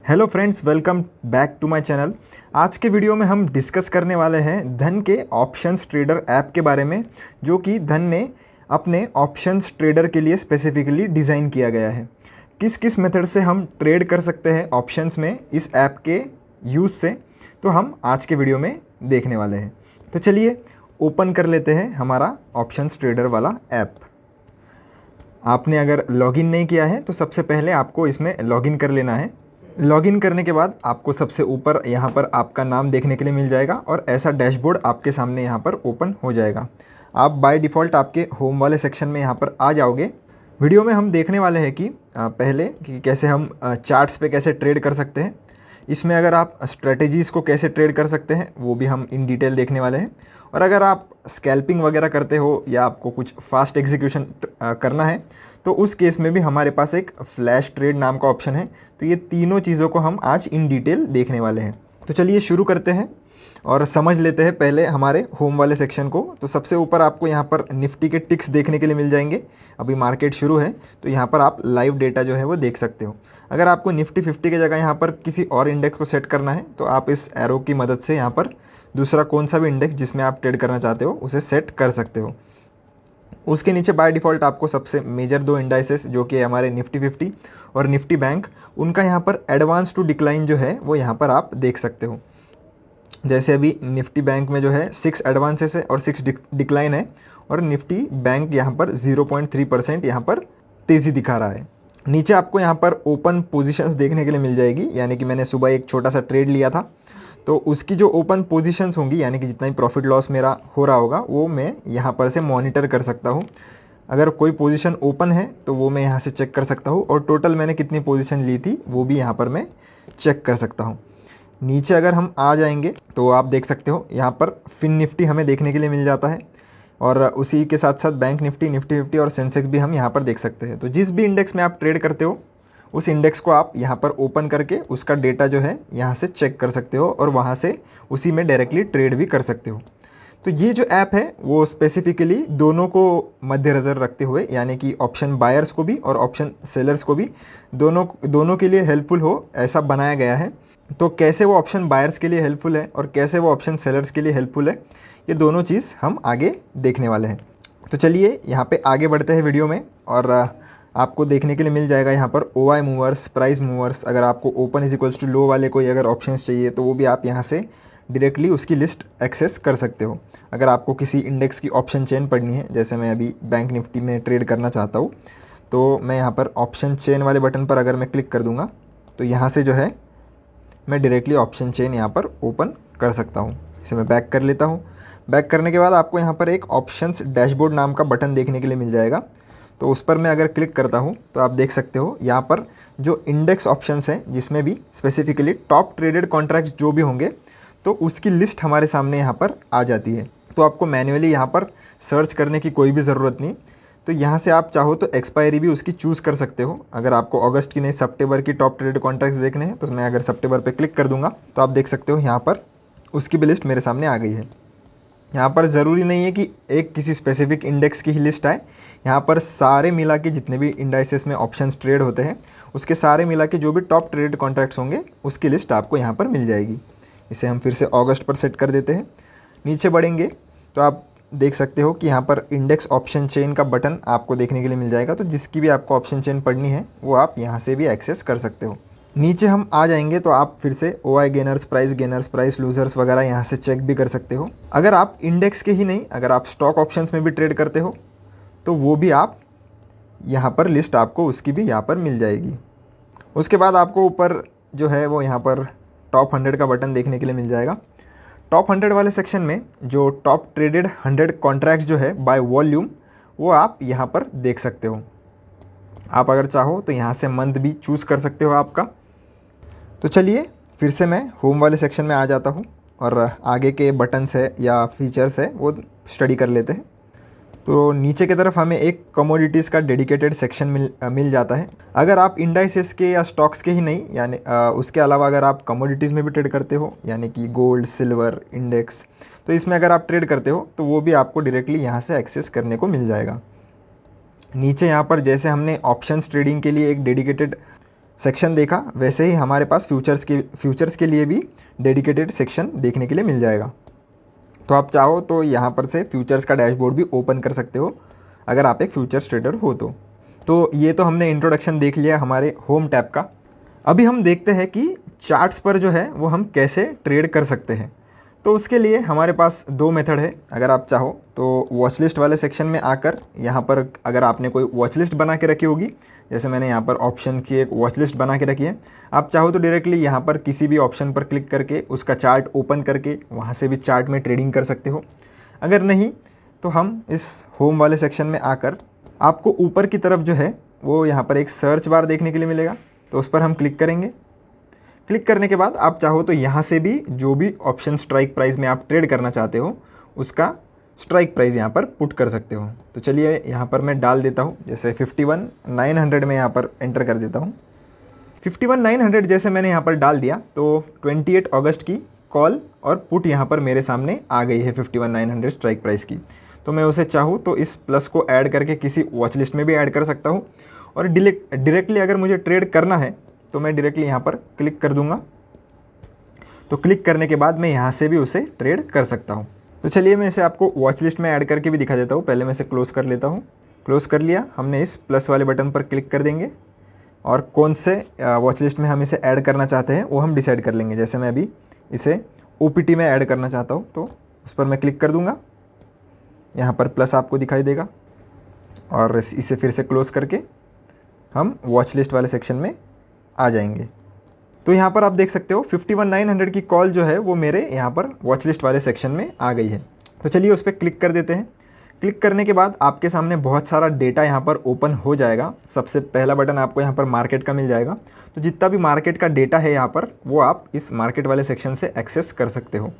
Hello friends, welcome back to my channel. आज के video में हम डिस्कस करने वाले हैं धन के ऑप्शंस ट्रेडर ऐप के बारे में, जो कि धन ने अपने ऑप्शंस ट्रेडर के लिए स्पेसिफिकली डिज़ाइन किया गया है। किस किस मेथड से हम ट्रेड कर सकते हैं ऑप्शंस में इस ऐप के यूज़ से, तो हम आज के वीडियो में देखने वाले हैं। तो चलिए ओपन कर लेते हैं हमारा ऑप्शंस ट्रेडर वाला ऐप। आपने अगर लॉगिन नहीं किया है तो सबसे पहले आपको इसमें लॉगिन कर लेना है। लॉगिन करने के बाद आपको सबसे ऊपर यहाँ पर आपका नाम देखने के लिए मिल जाएगा और ऐसा डैशबोर्ड आपके सामने यहाँ पर ओपन हो जाएगा। आप बाय डिफ़ॉल्ट आपके होम वाले सेक्शन में यहाँ पर आ जाओगे। वीडियो में हम देखने वाले हैं कि पहले कि कैसे हम चार्ट्स पे कैसे ट्रेड कर सकते हैं। इसमें अगर आप स्ट्रेटजीज़ को कैसे ट्रेड कर सकते हैं वो भी हम इन डिटेल देखने वाले हैं। और अगर आप स्कैल्पिंग वगैरह करते हो या आपको कुछ फास्ट एग्जीक्यूशन करना है तो उस केस में भी हमारे पास एक फ्लैश ट्रेड नाम का ऑप्शन है। तो ये तीनों चीज़ों को हम आज इन डिटेल देखने वाले हैं। तो चलिए शुरू करते हैं और समझ लेते हैं पहले हमारे होम वाले सेक्शन को। तो सबसे ऊपर आपको यहाँ पर निफ्टी के टिक्स देखने के लिए मिल जाएंगे। अभी मार्केट शुरू है तो यहाँ पर आप लाइव डेटा जो है वो देख सकते हो। अगर आपको निफ्टी 50 की जगह यहाँ पर किसी और इंडेक्स को सेट करना है तो आप इस एरो की मदद से यहाँ पर दूसरा कौन सा भी इंडेक्स जिसमें आप ट्रेड करना चाहते हो उसे सेट कर सकते हो। उसके नीचे बाय डिफ़ॉल्ट आपको सबसे मेजर दो इंडाइसेस जो कि हमारे निफ्टी 50 और निफ्टी बैंक, उनका यहाँ पर एडवांस टू डिक्लाइन जो है वो यहाँ पर आप देख सकते हो। जैसे अभी निफ्टी बैंक में जो है 6 एडवांसेस है और 6 डिक्लाइन है, और निफ्टी बैंक यहाँ पर 0.3% यहाँ पर तेज़ी दिखा रहा है। नीचे आपको यहाँ पर ओपन पोजीशंस देखने के लिए मिल जाएगी, यानी कि मैंने सुबह एक छोटा सा ट्रेड लिया था तो उसकी जो ओपन पोजीशंस होंगी, यानी कि जितना ही प्रॉफिट लॉस मेरा हो रहा होगा वो मैं यहाँ पर से मॉनिटर कर सकता हूँ। अगर कोई पोजीशन ओपन है तो वो मैं यहाँ से चेक कर सकता हूँ, और टोटल मैंने कितनी पोजीशन ली थी वो भी यहाँ पर मैं चेक कर सकता हूँ। नीचे अगर हम आ जाएंगे तो आप देख सकते हो यहाँ पर फिन निफ्टी हमें देखने के लिए मिल जाता है, और उसी के साथ साथ बैंक निफ्टी, निफ्टी 50 और सेंसेक्स भी हम यहाँ पर देख सकते हैं। तो जिस भी इंडेक्स में आप ट्रेड करते हो उस इंडेक्स को आप यहाँ पर ओपन करके उसका डेटा जो है यहाँ से चेक कर सकते हो, और वहाँ से उसी में डायरेक्टली ट्रेड भी कर सकते हो। तो ये जो ऐप है वो स्पेसिफिकली दोनों को मद्देनज़र रखते हुए, यानी कि ऑप्शन बायर्स को भी और ऑप्शन सेलर्स को भी, दोनों के लिए हेल्पफुल हो ऐसा बनाया गया है। तो कैसे वो ऑप्शन बायर्स के लिए हेल्पफुल है और कैसे वो ऑप्शन सेलर्स के लिए हेल्पफुल है, ये दोनों चीज़ हम आगे देखने वाले हैं। तो चलिए यहाँ पे आगे बढ़ते हैं वीडियो में, और आपको देखने के लिए मिल जाएगा यहाँ पर OI मूवर्स, प्राइस मूवर्स। अगर आपको ओपन इज इक्वल्स टू लो वाले कोई अगर ऑप्शंस चाहिए तो वो भी आप यहाँ से डायरेक्टली उसकी लिस्ट एक्सेस कर सकते हो। अगर आपको किसी इंडेक्स की ऑप्शन चेन पढ़नी है, जैसे मैं अभी बैंक निफ्टी में ट्रेड करना चाहता हूँ, तो मैं यहाँ पर ऑप्शन चेन वाले बटन पर अगर मैं क्लिक कर दूँगा तो यहाँ से जो है मैं डायरेक्टली ऑप्शन चेन यहाँ पर ओपन कर सकता हूँ। इसे मैं बैक कर लेता हूँ। बैक करने के बाद आपको यहाँ पर एक ऑप्शंस डैशबोर्ड नाम का बटन देखने के लिए मिल जाएगा। तो उस पर मैं अगर क्लिक करता हूँ तो आप देख सकते हो यहाँ पर जो इंडेक्स ऑप्शंस हैं, जिसमें भी स्पेसिफिकली टॉप ट्रेडेड कॉन्ट्रैक्ट्स जो भी होंगे तो उसकी लिस्ट हमारे सामने यहाँ पर आ जाती है। तो आपको मैन्युअली यहाँ पर सर्च करने की कोई भी ज़रूरत नहीं। तो यहाँ से आप चाहो तो एक्सपायरी भी उसकी चूज़ कर सकते हो। अगर आपको अगस्त की नहीं सितंबर की टॉप ट्रेडेड कॉन्ट्रैक्ट्स देखने हैं तो मैं अगर सितंबर पे क्लिक कर दूंगा तो आप देख सकते हो यहाँ पर उसकी भी लिस्ट मेरे सामने आ गई है। यहाँ पर ज़रूरी नहीं है कि एक किसी स्पेसिफिक इंडेक्स की ही लिस्ट आए। यहाँ पर सारे मिला के जितने भी इंडाइसेस में ऑप्शंस ट्रेड होते हैं उसके सारे मिला के जो भी टॉप ट्रेडेड कॉन्ट्रैक्ट्स होंगे उसकी लिस्ट आपको यहाँ पर मिल जाएगी। इसे हम फिर से अगस्त पर सेट कर देते हैं। नीचे बढ़ेंगे तो आप देख सकते हो कि यहाँ पर इंडेक्स ऑप्शन चेन का बटन आपको देखने के लिए मिल जाएगा। तो जिसकी भी आपको ऑप्शन चेन पढ़नी है वो आप यहाँ से भी एक्सेस कर सकते हो। नीचे हम आ जाएंगे तो आप फिर से OI गेनर्स, प्राइस लूजर्स वगैरह यहाँ से चेक भी कर सकते हो। अगर आप इंडेक्स के ही नहीं, अगर आप स्टॉक ऑप्शंस में भी ट्रेड करते हो तो वो भी आप यहाँ पर लिस्ट आपको उसकी भी यहाँ पर मिल जाएगी। उसके बाद आपको ऊपर जो है वो यहाँ पर टॉप 100 का बटन देखने के लिए मिल जाएगा। टॉप 100 वाले सेक्शन में जो टॉप ट्रेडेड 100 कॉन्ट्रैक्ट्स जो है बाय वॉल्यूम वो आप यहाँ पर देख सकते हो। आप अगर चाहो तो यहाँ से मंथ भी चूज़ कर सकते हो आपका। तो चलिए फिर से मैं होम वाले सेक्शन में आ जाता हूँ और आगे के बटन्स है या फीचर्स है वो स्टडी कर लेते हैं। तो नीचे की तरफ हमें एक कमोडिटीज़ का डेडिकेटेड सेक्शन मिल जाता है। अगर आप इंडाइसेस के या स्टॉक्स के ही नहीं, यानी उसके अलावा अगर आप कमोडिटीज़ में भी ट्रेड करते हो, यानी कि गोल्ड, सिल्वर, इंडेक्स, तो इसमें अगर आप ट्रेड करते हो तो वो भी आपको डायरेक्टली यहाँ से एक्सेस करने को मिल जाएगा। नीचे यहाँ पर जैसे हमने ऑप्शंस ट्रेडिंग के लिए एक डेडिकेटेड सेक्शन देखा वैसे ही हमारे पास फ्यूचर्स के लिए भी डेडिकेटेड सेक्शन देखने के लिए मिल जाएगा। तो आप चाहो तो यहाँ पर से फ्यूचर्स का डैशबोर्ड भी ओपन कर सकते हो अगर आप एक फ्यूचर्स ट्रेडर हो तो ये तो हमने इंट्रोडक्शन देख लिया हमारे होम टैब का। अभी हम देखते हैं कि चार्ट्स पर जो है वो हम कैसे ट्रेड कर सकते हैं। तो उसके लिए हमारे पास दो मेथड है। अगर आप चाहो तो वॉच लिस्ट वाले सेक्शन में आकर यहाँ पर अगर आपने कोई वॉच लिस्ट बना के रखी होगी, जैसे मैंने यहाँ पर ऑप्शन की एक वॉच लिस्ट बना के रखी है, आप चाहो तो डायरेक्टली यहाँ पर किसी भी ऑप्शन पर क्लिक करके उसका चार्ट ओपन करके वहाँ से भी चार्ट में ट्रेडिंग कर सकते हो। अगर नहीं तो हम इस होम वाले सेक्शन में आकर आपको ऊपर की तरफ जो है वो यहाँ पर एक सर्च बार देखने के लिए मिलेगा, तो उस पर हम क्लिक करेंगे। क्लिक करने के बाद आप चाहो तो यहाँ से भी जो भी ऑप्शन स्ट्राइक प्राइस में आप ट्रेड करना चाहते हो उसका स्ट्राइक प्राइस यहाँ पर पुट कर सकते हो। तो चलिए यहाँ पर मैं डाल देता हूँ, जैसे 51,900 में यहाँ पर एंटर कर देता हूँ। 51,900 जैसे मैंने यहाँ पर डाल दिया तो 28 अगस्त की कॉल और पुट यहाँ पर मेरे सामने आ गई है 51,900 स्ट्राइक प्राइस की। तो मैं उसे चाहूँ तो इस प्लस को ऐड करके किसी वॉच लिस्ट में भी ऐड कर सकता हूँ, और डायरेक्टली अगर मुझे ट्रेड करना है तो मैं डायरेक्टली यहाँ पर क्लिक कर दूँगा। तो क्लिक करने के बाद मैं यहाँ से भी उसे ट्रेड कर सकता हूँ। तो चलिए मैं इसे आपको वॉच लिस्ट में ऐड करके भी दिखा देता हूँ। पहले मैं इसे क्लोज़ कर लेता हूँ। क्लोज़ कर लिया, हमने इस प्लस वाले बटन पर क्लिक कर देंगे और कौन से वॉच लिस्ट में हम इसे ऐड करना चाहते हैं वो हम डिसाइड कर लेंगे। जैसे मैं अभी इसे OPT में ऐड करना चाहता हूँ तो उस पर मैं क्लिक कर दूँगा। यहाँ पर प्लस आपको दिखाई देगा और इसे फिर से क्लोज़ करके हम वॉच लिस्ट वाले सेक्शन में आ जाएंगे। तो यहाँ पर आप देख सकते हो 51,900 की कॉल जो है वो मेरे यहाँ पर वॉच लिस्ट वाले सेक्शन में आ गई है। तो चलिए उस पर क्लिक कर देते हैं। क्लिक करने के बाद आपके सामने बहुत सारा डेटा यहाँ पर ओपन हो जाएगा। सबसे पहला बटन आपको यहाँ पर मार्केट का मिल जाएगा। तो जितना भी मार्केट का डेटा है यहाँ पर वो आप इस मार्केट वाले सेक्शन से एक्सेस कर सकते हो।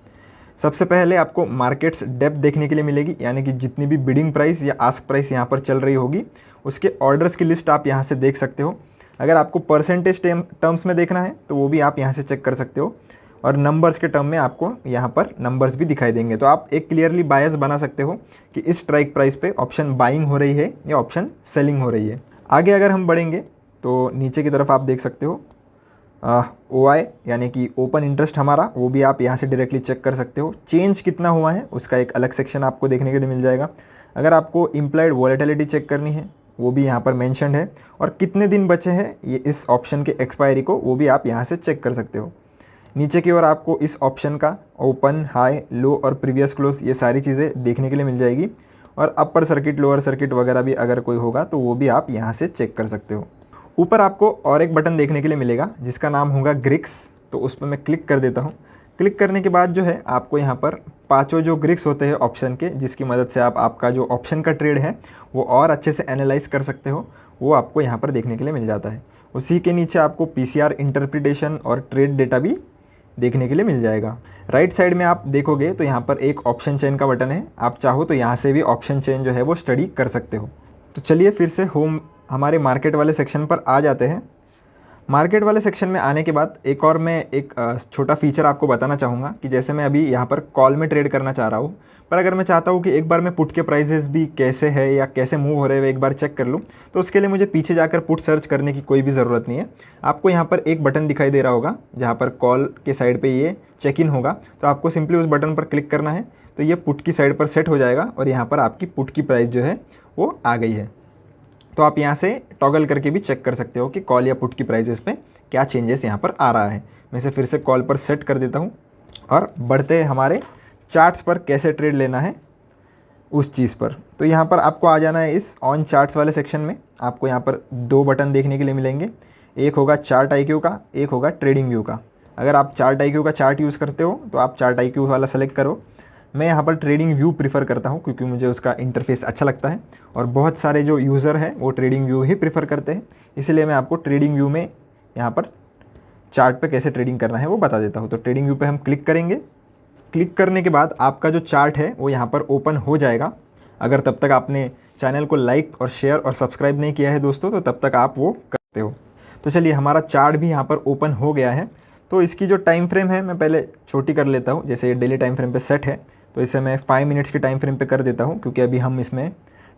सबसे पहले आपको मार्केट्स डेप्थ देखने के लिए मिलेगी, यानी कि जितनी भी बिडिंग प्राइस या आस्क प्राइस यहाँ पर चल रही होगी उसके ऑर्डर्स की लिस्ट आप यहाँ से देख सकते हो। अगर आपको परसेंटेज टर्म्स में देखना है तो वो भी आप यहाँ से चेक कर सकते हो, और नंबर्स के टर्म में आपको यहाँ पर नंबर्स भी दिखाई देंगे। तो आप एक क्लियरली बायस बना सकते हो कि इस स्ट्राइक प्राइस पे ऑप्शन बाइंग हो रही है या ऑप्शन सेलिंग हो रही है। आगे अगर हम बढ़ेंगे तो नीचे की तरफ आप देख सकते हो OI यानी कि ओपन इंटरेस्ट हमारा, वो भी आप यहाँ से डायरेक्टली चेक कर सकते हो। चेंज कितना हुआ है उसका एक अलग सेक्शन आपको देखने के लिए मिल जाएगा। अगर आपको इम्प्लाइड वॉलेटिलिटी चेक करनी है वो भी यहाँ पर मेंशन्ड है, और कितने दिन बचे हैं ये इस ऑप्शन के एक्सपायरी को वो भी आप यहाँ से चेक कर सकते हो। नीचे की ओर आपको इस ऑप्शन का ओपन, हाई, लो और प्रीवियस क्लोज ये सारी चीज़ें देखने के लिए मिल जाएगी, और अपर सर्किट, लोअर सर्किट वगैरह भी अगर कोई होगा तो वो भी आप यहाँ से चेक कर सकते हो। ऊपर आपको और एक बटन देखने के लिए मिलेगा जिसका नाम होगा ग्रिक्स, तो उस पर मैं क्लिक कर देता हूँ। क्लिक करने के बाद जो है आपको यहाँ पर पांचों जो ग्रिक्स होते हैं ऑप्शन के, जिसकी मदद से आप आपका जो ऑप्शन का ट्रेड है वो और अच्छे से एनालाइज कर सकते हो, वो आपको यहाँ पर देखने के लिए मिल जाता है। उसी के नीचे आपको PCR इंटरप्रिटेशन और ट्रेड डेटा भी देखने के लिए मिल जाएगा। राइट साइड में आप देखोगे तो यहाँ पर एक ऑप्शन चेन का बटन है, आप चाहो तो यहाँ से भी ऑप्शन चेन जो है वो स्टडी कर सकते हो। तो चलिए फिर से हमारे मार्केट वाले सेक्शन पर आ जाते हैं। मार्केट वाले सेक्शन में आने के बाद एक और मैं एक छोटा फीचर आपको बताना चाहूँगा कि जैसे मैं अभी यहाँ पर कॉल में ट्रेड करना चाह रहा हूँ, पर अगर मैं चाहता हूँ कि एक बार मैं पुट के प्राइजेस भी कैसे है या कैसे मूव हो रहे हैं एक बार चेक कर लूँ, तो उसके लिए मुझे पीछे जाकर पुट सर्च करने की कोई भी ज़रूरत नहीं है। आपको यहाँ पर एक बटन दिखाई दे रहा होगा जहाँ पर कॉल के साइड पर ये चेक इन होगा, तो आपको सिंपली उस बटन पर क्लिक करना है तो ये पुट की साइड पर सेट हो जाएगा और यहाँ पर आपकी पुट की प्राइस जो है वो आ गई है। तो आप यहाँ से टॉगल करके भी चेक कर सकते हो कि कॉल या पुट की प्राइजेस पे क्या चेंजेस यहाँ पर आ रहा है। मैं इसे फिर से कॉल पर सेट कर देता हूँ और बढ़ते हैं हमारे चार्ट्स पर कैसे ट्रेड लेना है उस चीज़ पर। तो यहाँ पर आपको आ जाना है इस ऑन चार्ट्स वाले सेक्शन में। आपको यहाँ पर दो बटन देखने के लिए मिलेंगे, एक होगा चार्ट IQ का, एक होगा ट्रेडिंग व्यू का। अगर आप चार्ट IQ का चार्ट यूज़ करते हो तो आप चार्ट IQ वाला सेलेक्ट करो। मैं यहाँ पर ट्रेडिंग व्यू प्रीफर करता हूँ क्योंकि मुझे उसका इंटरफेस अच्छा लगता है और बहुत सारे जो यूज़र हैं वो ट्रेडिंग व्यू ही प्रीफर करते हैं, इसलिए मैं आपको ट्रेडिंग व्यू में यहाँ पर चार्ट पे कैसे ट्रेडिंग करना है वो बता देता हूँ। तो ट्रेडिंग व्यू पे हम क्लिक करेंगे। क्लिक करने के बाद आपका जो चार्ट है वो यहाँ पर ओपन हो जाएगा। अगर तब तक आपने चैनल को लाइक और शेयर और सब्सक्राइब नहीं किया है दोस्तों, तो तब तक आप वो करते हो। तो चलिए हमारा चार्ट भी यहाँ पर ओपन हो गया है। तो इसकी जो टाइम फ्रेम है मैं पहले छोटी कर लेता हूँ, जैसे ये डेली टाइम फ्रेम पे सेट है तो इसे मैं 5 मिनट्स की टाइम फ्रेम पे कर देता हूँ क्योंकि अभी हम इसमें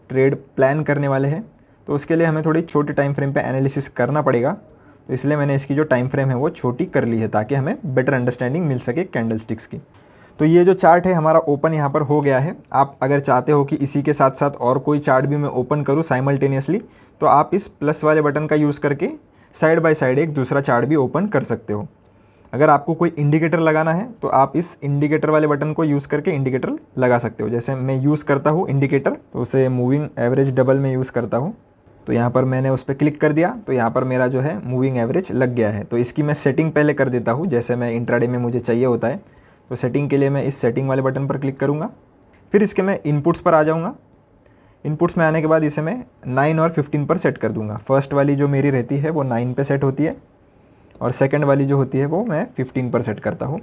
ट्रेड प्लान करने वाले हैं, तो उसके लिए हमें थोड़ी छोटी टाइम फ्रेम पे एनालिसिस करना पड़ेगा। तो इसलिए मैंने इसकी जो टाइम फ्रेम है वो छोटी कर ली है ताकि हमें बेटर अंडरस्टैंडिंग मिल सके कैंडलस्टिक्स की। तो ये जो चार्ट है हमारा ओपन यहाँ पर हो गया है। आप अगर चाहते हो कि इसी के साथ साथ और कोई चार्ट भी मैं ओपन करूँ साइमल्टेनियसली, तो आप इस प्लस वाले बटन का यूज़ करके साइड बाय साइड एक दूसरा चार्ट भी ओपन कर सकते हो। अगर आपको कोई इंडिकेटर लगाना है तो आप इस इंडिकेटर वाले बटन को यूज़ करके इंडिकेटर लगा सकते हो। जैसे मैं यूज़ करता हूँ इंडिकेटर, तो उसे मूविंग एवरेज डबल में यूज़ करता हूँ। तो यहाँ पर मैंने उस पर क्लिक कर दिया तो यहाँ पर मेरा जो है मूविंग एवरेज लग गया है। तो इसकी मैं सेटिंग पहले कर देता हूँ, जैसे मैं इंट्राडे में मुझे चाहिए होता है। तो सेटिंग के लिए मैं इस सेटिंग वाले बटन पर क्लिक करूँगा, फिर इसके मैं इनपुट्स पर आ जाऊँगा। इनपुट्स में आने के बाद इसे मैं 9 और 15 पर सेट कर दूँगा। फर्स्ट वाली जो मेरी रहती है वो 9 पे सेट होती है और सेकंड वाली जो होती है वो मैं 15 पर सेट करता हूँ।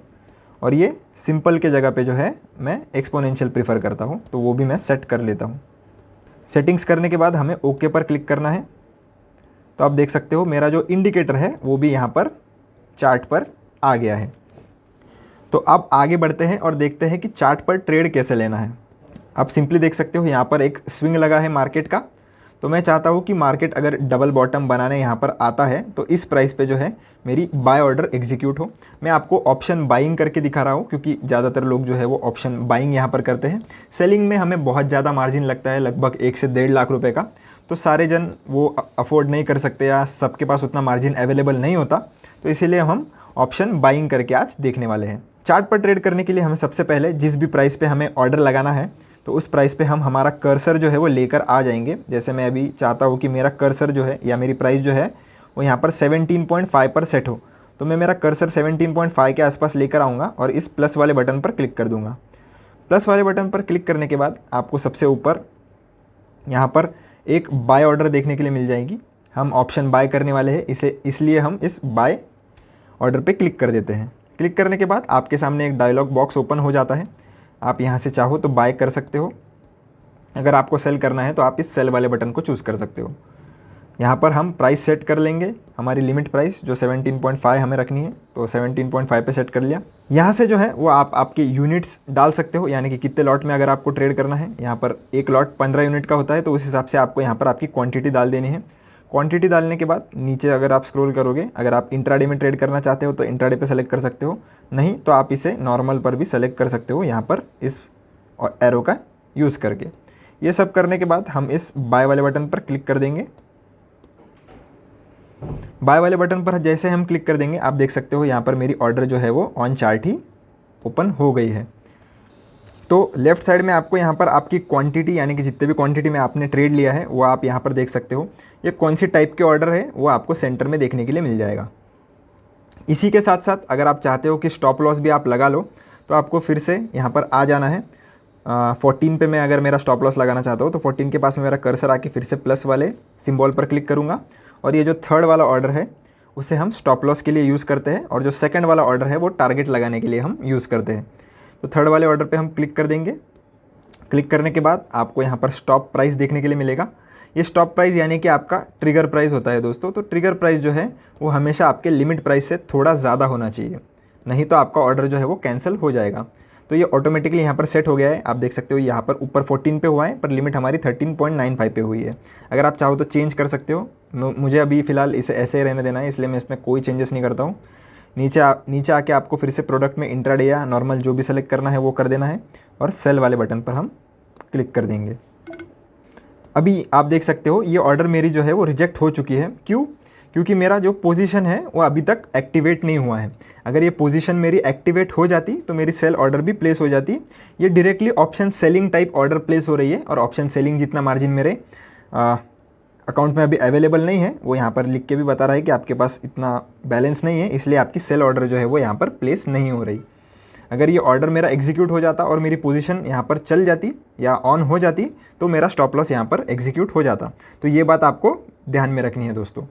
और ये सिंपल के जगह पे जो है मैं एक्सपोनेंशियल प्रीफर करता हूँ, तो वो भी मैं सेट कर लेता हूँ। सेटिंग्स करने के बाद हमें ओके पर क्लिक करना है। तो आप देख सकते हो मेरा जो इंडिकेटर है वो भी यहाँ पर चार्ट पर आ गया है। तो अब आगे बढ़ते हैं और देखते हैं कि चार्ट पर ट्रेड कैसे लेना है। आप सिंपली देख सकते हो यहाँ पर एक स्विंग लगा है मार्केट का। तो मैं चाहता हूँ कि मार्केट अगर डबल बॉटम बनाने यहाँ पर आता है तो इस प्राइस पे जो है मेरी बाय ऑर्डर एग्जीक्यूट हो। मैं आपको ऑप्शन बाइंग करके दिखा रहा हूँ क्योंकि ज़्यादातर लोग जो है वो ऑप्शन बाइंग यहाँ पर करते हैं। सेलिंग में हमें बहुत ज़्यादा मार्जिन लगता है, लगभग 1 से 1.5 लाख रुपये का। तो सारे जन वो अफोर्ड नहीं कर सकते या सबके पास उतना मार्जिन अवेलेबल नहीं होता, तो इसीलिए हम ऑप्शन बाइंग करके आज देखने वाले हैं। चार्ट पर ट्रेड करने के लिए हमें सबसे पहले जिस भी प्राइस पे हमें ऑर्डर लगाना है तो उस प्राइस पे हम हमारा कर्सर जो है वो लेकर आ जाएंगे। जैसे मैं अभी चाहता हूँ कि मेरा कर्सर जो है या मेरी प्राइस जो है वो यहाँ पर 17.5 पर सेट हो, तो मैं मेरा कर्सर 17.5 के आसपास लेकर आऊँगा और इस प्लस वाले बटन पर क्लिक कर दूँगा। प्लस वाले बटन पर क्लिक करने के बाद आपको सबसे ऊपर यहाँ पर एक बाय ऑर्डर देखने के लिए मिल जाएगी। हम ऑप्शन बाय करने वाले हैं, इसलिए हम इस बाय ऑर्डर पे क्लिक कर देते हैं। क्लिक करने के बाद आपके सामने एक डायलॉग बॉक्स ओपन हो जाता है। आप यहाँ से चाहो तो बाय कर सकते हो, अगर आपको सेल करना है तो आप इस सेल वाले बटन को चूज़ कर सकते हो। यहाँ पर हम प्राइस सेट कर लेंगे, हमारी लिमिट प्राइस जो 17.5 हमें रखनी है, तो 17.5 पे सेट कर लिया। यहाँ से जो है वो आप आपके यूनिट्स डाल सकते हो, यानी कि कितने लॉट में अगर आपको ट्रेड करना है। यहाँ पर एक लॉट 15 यूनिट का होता है, तो उस हिसाब से आपको यहाँ पर आपकी क्वांटिटी डाल देनी है। क्वांटिटी डालने के बाद नीचे अगर आप स्क्रॉल करोगे, अगर आप इंट्राडे में ट्रेड करना चाहते हो तो इंट्राडे पे सेलेक्ट कर सकते हो, नहीं तो आप इसे नॉर्मल पर भी सेलेक्ट कर सकते हो यहाँ पर इस एरो का यूज़ करके। ये सब करने के बाद हम इस बाय वाले बटन पर क्लिक कर देंगे। बाय वाले बटन पर जैसे हम क्लिक कर देंगे आप देख सकते हो यहाँ पर मेरी ऑर्डर जो है वो ऑन चार्ट ही ओपन हो गई है। तो लेफ़्ट साइड में आपको यहाँ पर आपकी क्वांटिटी, यानी कि जितने भी क्वांटिटी में आपने ट्रेड लिया है वो आप यहाँ पर देख सकते हो। ये कौन सी टाइप के ऑर्डर है वो आपको सेंटर में देखने के लिए मिल जाएगा। इसी के साथ साथ अगर आप चाहते हो कि स्टॉप लॉस भी आप लगा लो तो आपको फिर से यहाँ पर आ जाना है। 14 पे मैं अगर मेरा स्टॉप लॉस लगाना चाहता हूँ तो 14 के पास में मेरा कर्सर आके फिर से प्लस वाले सिंबल पर क्लिक करूँगा और ये जो थर्ड वाला ऑर्डर है उसे हम स्टॉप लॉस के लिए यूज़ करते हैं और जो सेकंड वाला ऑर्डर है वो टारगेट लगाने के लिए हम यूज़ करते हैं। तो थर्ड वाले ऑर्डर पे हम क्लिक कर देंगे। क्लिक करने के बाद आपको यहाँ पर स्टॉप प्राइस देखने के लिए मिलेगा। ये स्टॉप प्राइस यानी कि आपका ट्रिगर प्राइस होता है दोस्तों। तो ट्रिगर प्राइस जो है वो हमेशा आपके लिमिट प्राइस से थोड़ा ज़्यादा होना चाहिए, नहीं तो आपका ऑर्डर जो है वो कैंसिल हो जाएगा। तो ये ऑटोमेटिकली यहाँ पर सेट हो गया है। आप देख सकते हो यहाँ पर ऊपर 14 पे हुआ है पर लिमिट हमारी 13.95 पे हुई है। अगर आप चाहो तो चेंज कर सकते हो, मुझे अभी फ़िलहाल इसे ऐसे ही रहने देना है, इसलिए मैं इसमें कोई चेंजेस नहीं करता हूँ। नीचे आके आपको फिर से प्रोडक्ट में इंट्राडे या नॉर्मल जो भी सेलेक्ट करना है वो कर देना है और सेल वाले बटन पर हम क्लिक कर देंगे। अभी आप देख सकते हो ये ऑर्डर मेरी जो है वो रिजेक्ट हो चुकी है। क्यों? क्योंकि मेरा जो पोजीशन है वो अभी तक एक्टिवेट नहीं हुआ है। अगर ये पोजीशन मेरी एक्टिवेट हो जाती तो मेरी सेल ऑर्डर भी प्लेस हो जाती। ये directly option selling type order place हो रही है और ऑप्शन सेलिंग जितना मार्जिन मेरे अकाउंट में अभी अवेलेबल नहीं है वो यहाँ पर लिख के भी बता रहा है कि आपके पास इतना बैलेंस नहीं है, इसलिए आपकी सेल ऑर्डर जो है वो यहाँ पर प्लेस नहीं हो रही। अगर ये ऑर्डर मेरा एग्जीक्यूट हो जाता और मेरी पोजीशन यहाँ पर चल जाती या ऑन हो जाती तो मेरा स्टॉप लॉस यहाँ पर एग्जीक्यूट हो जाता। तो ये बात आपको ध्यान में रखनी है दोस्तों।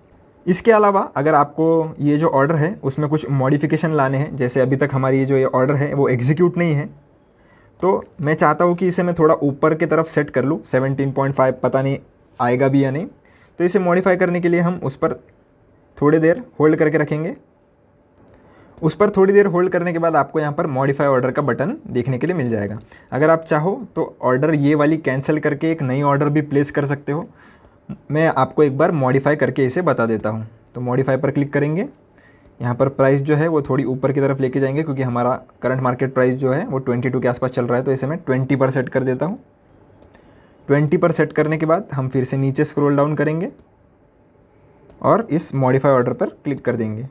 इसके अलावा अगर आपको ये जो ऑर्डर है उसमें कुछ मॉडिफिकेशन लाने हैं, जैसे अभी तक हमारी ये ऑर्डर है वो एग्जीक्यूट नहीं है, तो मैं चाहता हूँ कि इसे मैं थोड़ा ऊपर की तरफ सेट कर लूँ। 17.5 पता नहीं आएगा भी या नहीं, तो इसे मॉडिफाई करने के लिए हम उस पर थोड़ी देर होल्ड करके रखेंगे। उस पर थोड़ी देर होल्ड करने के बाद आपको यहाँ पर मॉडिफाई ऑर्डर का बटन देखने के लिए मिल जाएगा। अगर आप चाहो तो ऑर्डर ये वाली कैंसिल करके एक नई ऑर्डर भी प्लेस कर सकते हो। मैं आपको एक बार मॉडिफाई करके इसे बता देता हूँ। तो मॉडिफाई पर क्लिक करेंगे। यहाँ पर प्राइस जो है वो थोड़ी ऊपर की तरफ लेके जाएंगे, क्योंकि हमारा करंट मार्केट प्राइस जो है वो 22 के आसपास चल रहा है, तो इसे मैं 20 पर सेट कर देता हूँ। 20 पर सेट करने के बाद हम फिर से नीचे स्क्रॉल डाउन करेंगे और इस मॉडिफाई ऑर्डर पर क्लिक कर देंगे।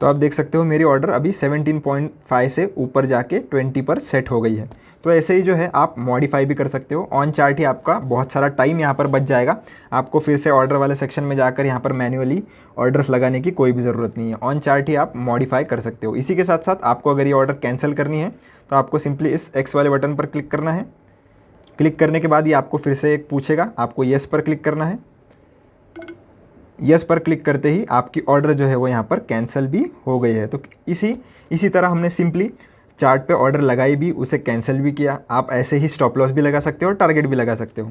तो आप देख सकते हो मेरी ऑर्डर अभी 17.5 से ऊपर जाके 20 पर सेट हो गई है। तो ऐसे ही जो है आप मॉडिफाई भी कर सकते हो। ऑन चार्ट ही आपका बहुत सारा टाइम यहाँ पर बच जाएगा। आपको फिर से ऑर्डर वाले सेक्शन में जाकर यहाँ पर मैन्युअली ऑर्डर्स लगाने की कोई भी ज़रूरत नहीं है। ऑन चार्ट ही आप मॉडिफाई कर सकते हो। इसी के साथ साथ आपको अगर ये ऑर्डर कैंसिल करनी है तो आपको सिंपली इस एक्स वाले बटन पर क्लिक करना है। क्लिक करने के बाद ये आपको फिर से एक पूछेगा, आपको येस पर क्लिक करना है। यस पर क्लिक करते ही आपकी ऑर्डर जो है वो यहाँ पर कैंसिल भी हो गई है। तो इसी तरह हमने सिंपली चार्ट पे ऑर्डर लगाई भी, उसे कैंसिल भी किया। आप ऐसे ही स्टॉप लॉस भी लगा सकते हो और टारगेट भी लगा सकते हो।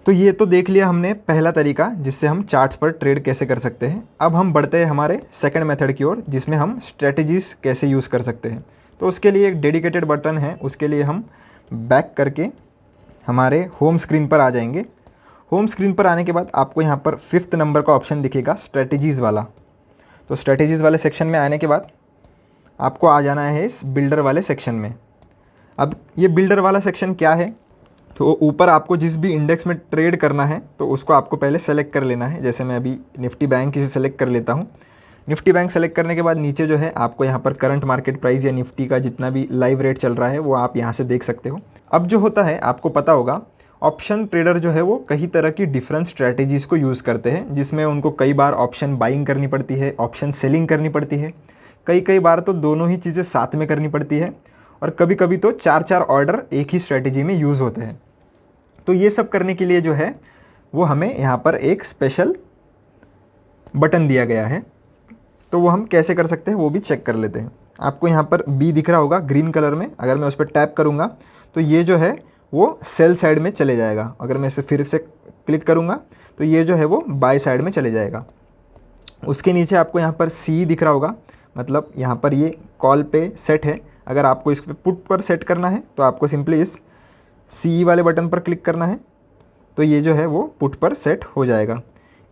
तो ये तो देख लिया हमने पहला तरीका जिससे हम चार्ट्स पर ट्रेड कैसे कर सकते हैं। अब हम बढ़ते हैं हमारे सेकंड मेथड की ओर, जिसमें हम स्ट्रेटजीज़ कैसे यूज़ कर सकते हैं। तो उसके लिए एक डेडिकेटेड बटन है। उसके लिए हम बैक करके हमारे होम स्क्रीन पर आ जाएंगे। होम स्क्रीन पर आने के बाद आपको यहाँ पर 5th नंबर का ऑप्शन दिखेगा, स्ट्रेटजीज़ वाला। तो स्ट्रेटजीज़ वाले सेक्शन में आने के बाद आपको आ जाना है इस बिल्डर वाले सेक्शन में। अब ये बिल्डर वाला सेक्शन क्या है, तो ऊपर आपको जिस भी इंडेक्स में ट्रेड करना है तो उसको आपको पहले सेलेक्ट कर लेना है। जैसे मैं अभी निफ्टी बैंक इसे सेलेक्ट कर लेता हूँ। निफ्टी बैंक सेलेक्ट करने के बाद नीचे जो है आपको यहाँ पर करंट मार्केट प्राइस या निफ्टी का जितना भी लाइव रेट चल रहा है वो आप यहाँ से देख सकते हो। अब जो होता है आपको पता होगा, ऑप्शन ट्रेडर जो है वो कई तरह की डिफरेंट स्ट्रैटेजीज़ को यूज़ करते हैं, जिसमें उनको कई बार ऑप्शन बाइंग करनी पड़ती है, ऑप्शन सेलिंग करनी पड़ती है, कई बार तो दोनों ही चीज़ें साथ में करनी पड़ती है, और कभी कभी तो 4 ऑर्डर एक ही स्ट्रैटेजी में यूज़ होते हैं। तो ये सब करने के लिए जो है वो हमें यहाँ पर एक स्पेशल बटन दिया गया है। तो वो हम कैसे कर सकते हैं वो भी चेक कर लेते हैं। आपको यहाँ पर बी दिख रहा होगा ग्रीन कलर में। अगर मैं उस पर टैप करूँगा तो ये जो है वो सेल साइड में चले जाएगा। अगर मैं इस पर फिर से क्लिक करूँगा तो ये जो है वो बाय साइड में चले जाएगा। उसके नीचे आपको यहाँ पर सी दिख रहा होगा, मतलब यहाँ पर ये कॉल पे सेट है। अगर आपको इस पर पुट पर सेट करना है तो आपको सिंपली इस सी वाले बटन पर क्लिक करना है, तो ये जो है वो पुट पर सेट हो जाएगा।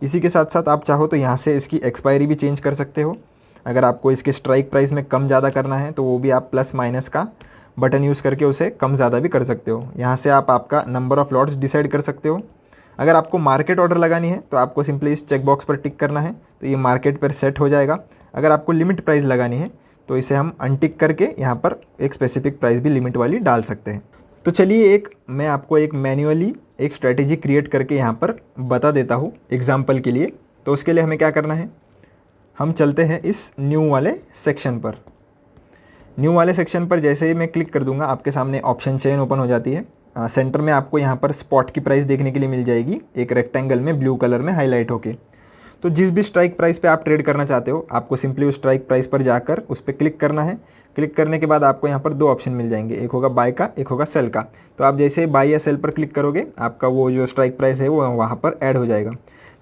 इसी के साथ साथ आप चाहो तो यहाँ से इसकी एक्सपायरी भी चेंज कर सकते हो। अगर आपको इसके स्ट्राइक प्राइस में कम ज़्यादा करना है तो वो भी आप प्लस माइनस का बटन यूज़ करके उसे कम ज़्यादा भी कर सकते हो। यहाँ से आप आपका नंबर ऑफ़ लॉट्स डिसाइड कर सकते हो। अगर आपको मार्केट ऑर्डर लगानी है तो आपको सिंपली इस चेक बॉक्स पर टिक करना है, तो ये मार्केट पर सेट हो जाएगा। अगर आपको लिमिट प्राइस लगानी है तो इसे हम अनटिक करके यहाँ पर एक स्पेसिफिक प्राइस भी लिमिट वाली डाल सकते हैं। तो चलिए मैं आपको एक मैन्युअली एक स्ट्रैटेजी क्रिएट करके यहाँ पर बता देता हूँ एग्जाम्पल के लिए। तो उसके लिए हमें क्या करना है, हम चलते हैं इस न्यू वाले सेक्शन पर। न्यू वाले सेक्शन पर जैसे ही मैं क्लिक कर दूंगा आपके सामने ऑप्शन चेन ओपन हो जाती है। सेंटर में आपको यहाँ पर स्पॉट की प्राइस देखने के लिए मिल जाएगी, एक रेक्टेंगल में ब्लू कलर में हाईलाइट होके। तो जिस भी स्ट्राइक प्राइस पे आप ट्रेड करना चाहते हो आपको सिंपली उस स्ट्राइक प्राइस पर जाकर उस पर क्लिक करना है। क्लिक करने के बाद आपको यहाँ पर 2 ऑप्शन मिल जाएंगे, एक होगा बाय का, एक होगा सेल का। तो आप जैसे बाय या सेल पर क्लिक करोगे आपका वो जो स्ट्राइक प्राइस है वो वहाँ पर ऐड हो जाएगा।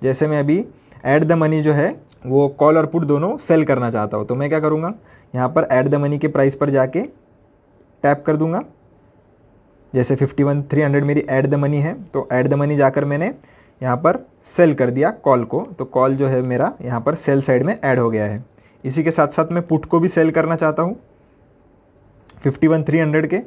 जैसे मैं अभी ऐड द मनी जो है वो कॉल और पुट दोनों सेल करना चाहता हूँ, तो मैं क्या करूँगा, यहाँ पर ऐड द मनी के प्राइस पर जाके टैप कर दूँगा। जैसे 51,300 मेरी ऐड द मनी है, तो ऐड द मनी जाकर मैंने यहाँ पर सेल कर दिया कॉल को, तो कॉल जो है मेरा यहाँ पर सेल साइड में ऐड हो गया है। इसी के साथ साथ मैं पुट को भी सेल करना चाहता हूँ 51,300 के,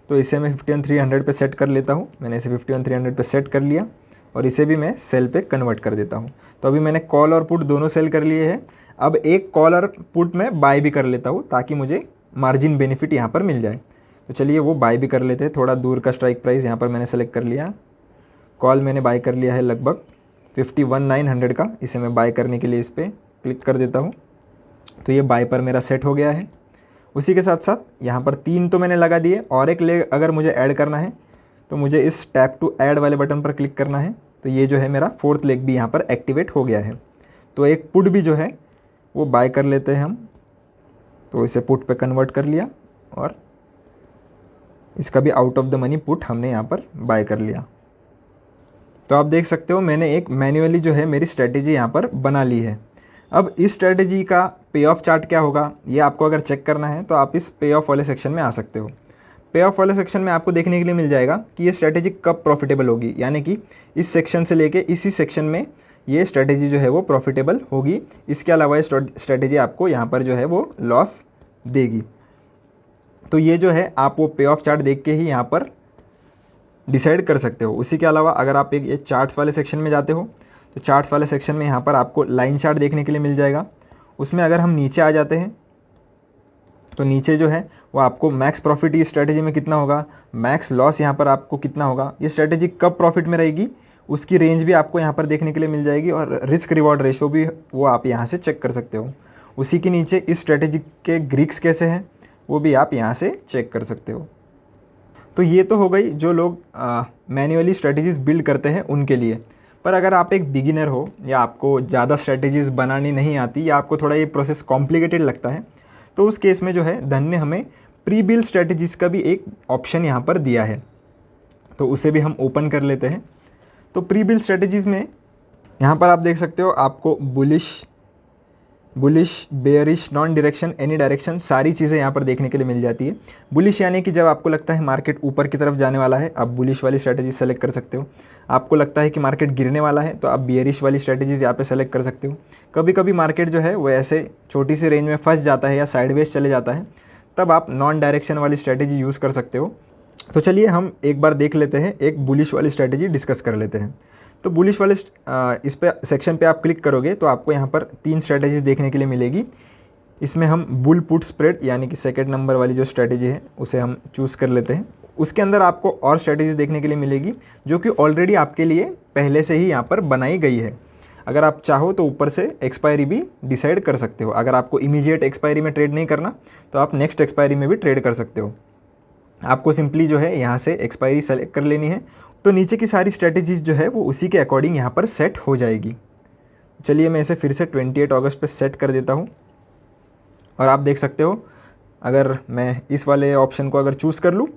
तो इसे मैं 51,300 पे सेट कर लेता हूँ। मैंने इसे 51,300 पे सेट कर लिया और इसे भी मैं सेल पे कन्वर्ट कर देता हूँ। तो अभी मैंने कॉल और पुट दोनों सेल कर लिए हैं। अब एक कॉल और पुट में बाय भी कर लेता हूँ ताकि मुझे मार्जिन बेनिफिट यहाँ पर मिल जाए। तो चलिए वो बाय भी कर लेते हैं। थोड़ा दूर का स्ट्राइक प्राइस यहाँ पर मैंने सेलेक्ट कर लिया। कॉल मैंने बाय कर लिया है लगभग 51,900 का। इसे मैं बाय करने के लिए इस पर क्लिक कर देता हूँ, तो ये बाय पर मेरा सेट हो गया है। उसी के साथ साथ यहाँ पर 3 तो मैंने लगा दिए, और एक लेग अगर मुझे ऐड करना है तो मुझे इस टैप टू ऐड वाले बटन पर क्लिक करना है। तो ये जो है मेरा 4th लेग भी यहाँ पर एक्टिवेट हो गया है। तो एक पुट भी जो है वो बाय कर लेते हैं हम, तो इसे पुट पे कन्वर्ट कर लिया और इसका भी out of the money put हमने यहाँ पर बाय कर लिया। तो आप देख सकते हो मैंने एक मैन्युअली जो है मेरी स्ट्रैटेजी यहाँ पर बना ली है। अब इस स्ट्रैटेजी का पे ऑफ चार्ट क्या होगा ये आपको अगर चेक करना है तो आप इस पे ऑफ वाले सेक्शन में आ सकते हो। पे ऑफ वाले सेक्शन में आपको देखने के लिए मिल जाएगा कि ये स्ट्रैटेजी कब प्रॉफिटेबल होगी, यानी कि इस सेक्शन से लेके इसी सेक्शन में ये स्ट्रेटेजी जो है वो प्रॉफिटेबल होगी। इसके अलावा ये स्ट्रेटेजी आपको यहाँ पर जो है वो लॉस देगी। तो ये जो है आप वो पे ऑफ चार्ट देख के ही यहाँ पर डिसाइड कर सकते हो। उसी के अलावा अगर आप एक ये चार्ट्स वाले सेक्शन में जाते हो तो चार्ट्स वाले सेक्शन में यहाँ पर आपको लाइन चार्ट देखने के लिए मिल जाएगा। उसमें अगर हम नीचे आ जाते हैं तो नीचे जो है वो आपको मैक्स प्रॉफिट इस स्ट्रेटेजी में कितना होगा, मैक्स लॉस यहाँ पर आपको कितना होगा, ये स्ट्रेटेजी कब प्रॉफिट में रहेगी उसकी रेंज भी आपको यहाँ पर देखने के लिए मिल जाएगी, और रिस्क रिवॉर्ड रेशो भी वो आप यहाँ से चेक कर सकते हो। उसी के नीचे इस स्ट्रेटेजी के ग्रीक्स कैसे हैं वो भी आप यहाँ से चेक कर सकते हो। तो ये तो हो गई जो लोग मैन्युअली स्ट्रेटेजीज़ बिल्ड करते हैं उनके लिए। पर अगर आप एक बिगिनर हो या आपको ज़्यादा स्ट्रेटेजीज़ बनानी नहीं आती या आपको थोड़ा ये प्रोसेस कॉम्प्लिकेटेड लगता है, तो उस केस में जो है धन ने हमें प्री बिल्ड स्ट्रेटेजीज़ का भी एक ऑप्शन यहाँ पर दिया है, तो उसे भी हम ओपन कर लेते हैं। तो प्री बिल्ड स्ट्रेटेजीज़ में यहाँ पर आप देख सकते हो आपको bullish, bearish, non direction, any direction सारी चीज़ें यहाँ पर देखने के लिए मिल जाती है। बुलिश यानी कि जब आपको लगता है मार्केट ऊपर की तरफ जाने वाला है, आप बुलिश वाली स्ट्रेटेजी सेलेक्ट कर सकते हो। आपको लगता है कि मार्केट गिरने वाला है तो आप बेयरिश वाली स्ट्रेटेजीज़ यहाँ पे सेलेक्ट कर सकते हो। कभी कभी मार्केट जो है वो ऐसे छोटी सी रेंज में फंस जाता है या साइडवेज चले जाता है, तब आप नॉन डायरेक्शन वाली स्ट्रेटेजी यूज़ कर सकते हो। तो चलिए हम एक बार देख लेते हैं, एक बुलिश वाली स्ट्रेटेजी डिस्कस कर लेते हैं। तो बुलिश वाले इस पे सेक्शन पे आप क्लिक करोगे तो आपको यहाँ पर 3 स्ट्रेटेजीज देखने के लिए मिलेगी। इसमें हम बुल पुट स्प्रेड यानी कि सेकंड नंबर वाली जो स्ट्रेटेजी है उसे हम चूज़ कर लेते हैं। उसके अंदर आपको और स्ट्रेटेजीज देखने के लिए मिलेगी जो कि ऑलरेडी आपके लिए पहले से ही यहाँ पर बनाई गई है। अगर आप चाहो तो ऊपर से एक्सपायरी भी डिसाइड कर सकते हो। अगर आपको इमीडिएट एक्सपायरी में ट्रेड नहीं करना तो आप नेक्स्ट एक्सपायरी में भी ट्रेड कर सकते हो। आपको सिंपली जो है यहाँ से एक्सपायरी सेलेक्ट कर लेनी है, तो नीचे की सारी स्ट्रेटेजीज जो है वो उसी के अकॉर्डिंग यहाँ पर सेट हो जाएगी। चलिए मैं इसे फिर से 28 अगस्त पे सेट कर देता हूँ, और आप देख सकते हो अगर मैं इस वाले ऑप्शन को अगर चूज़ कर लूँ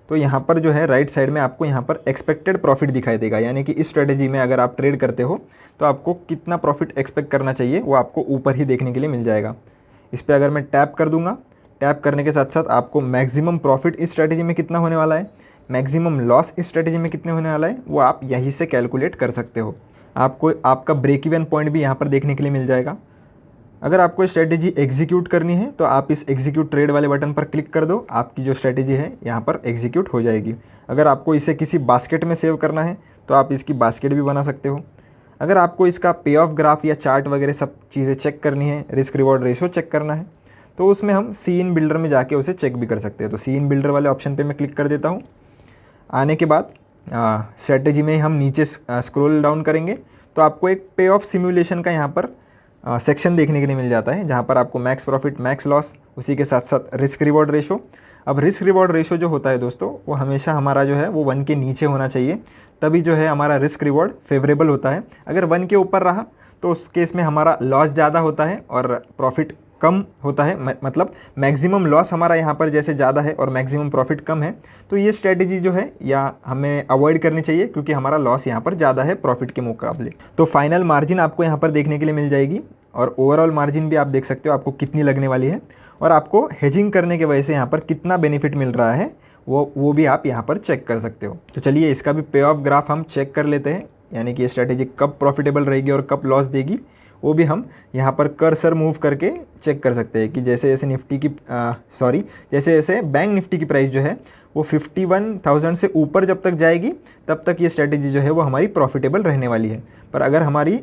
तो यहाँ पर जो है राइट साइड में आपको यहाँ पर एक्सपेक्टेड प्रॉफिट दिखाई देगा, यानी कि इस स्ट्रेटेजी में अगर आप ट्रेड करते हो तो आपको कितना प्रॉफिट एक्सपेक्ट करना चाहिए वो आपको ऊपर ही देखने के लिए मिल जाएगा। इस पर अगर मैं टैप कर दूंगा, टैप करने के साथ साथ आपको मैक्सिमम प्रॉफिट इस स्ट्रेटेजी में कितना होने वाला है, मैक्सिमम लॉस इस स्ट्रेटेजी में कितने होने वाला है, वो आप यहीं से कैलकुलेट कर सकते हो। आपको आपका ब्रेक इवन पॉइंट भी यहाँ पर देखने के लिए मिल जाएगा। अगर आपको स्ट्रेटेजी एग्जीक्यूट करनी है तो आप इस एग्जीक्यूट ट्रेड वाले बटन पर क्लिक कर दो, आपकी जो स्ट्रेटेजी है यहाँ पर एग्जीक्यूट हो जाएगी। अगर आपको इसे किसी बास्केट में सेव करना है तो आप इसकी बास्केट भी बना सकते हो। अगर आपको इसका पे ऑफ ग्राफ या चार्ट वगैरह सब चीज़ें चेक करनी है, रिस्क रिवॉर्ड रेशो चेक करना है, तो उसमें हम सी इन बिल्डर में जाके उसे चेक भी कर सकते हैं। तो सी इन बिल्डर वाले ऑप्शन पे मैं क्लिक कर देता हूँ। आने के बाद स्ट्रेटेजी में हम नीचे स्क्रॉल डाउन करेंगे तो आपको एक पे ऑफ सिमुलेशन का यहाँ पर सेक्शन देखने के लिए मिल जाता है, जहाँ पर आपको मैक्स प्रॉफिट, मैक्स लॉस, उसी के साथ साथ रिस्क रिवॉर्ड रेशो। अब रिस्क रिवॉर्ड रेशो जो होता है दोस्तों वो हमेशा हमारा जो है वो 1 के नीचे होना चाहिए, तभी जो है हमारा रिस्क रिवॉर्ड फेवरेबल होता है। अगर 1 के ऊपर रहा तो उस केस में हमारा लॉस ज़्यादा होता है और प्रॉफिट कम होता है, मतलब मैक्सिमम लॉस हमारा यहाँ पर जैसे ज़्यादा है और मैक्सिमम प्रॉफिट कम है, तो ये स्ट्रेटेजी जो है या हमें अवॉइड करनी चाहिए क्योंकि हमारा लॉस यहाँ पर ज़्यादा है प्रॉफिट के मुकाबले। तो फाइनल मार्जिन आपको यहाँ पर देखने के लिए मिल जाएगी, और ओवरऑल मार्जिन भी आप देख सकते हो आपको कितनी लगने वाली है, और आपको हेजिंग करने की वजह से यहाँ पर कितना बेनिफिट मिल रहा है वो भी आप यहाँ पर चेक कर सकते हो। तो चलिए इसका भी पे ऑफ ग्राफ हम चेक कर लेते हैं, यानी कि ये स्ट्रेटेजी कब प्रॉफिटेबल रहेगी और कब लॉस देगी, वो भी हम यहाँ पर कर्सर मूव करके चेक कर सकते हैं कि जैसे जैसे निफ्टी की जैसे जैसे बैंक निफ्टी की प्राइस जो है वो 51,000 से ऊपर जब तक जाएगी तब तक ये स्ट्रेटेजी जो है वो हमारी प्रॉफिटेबल रहने वाली है। पर अगर हमारी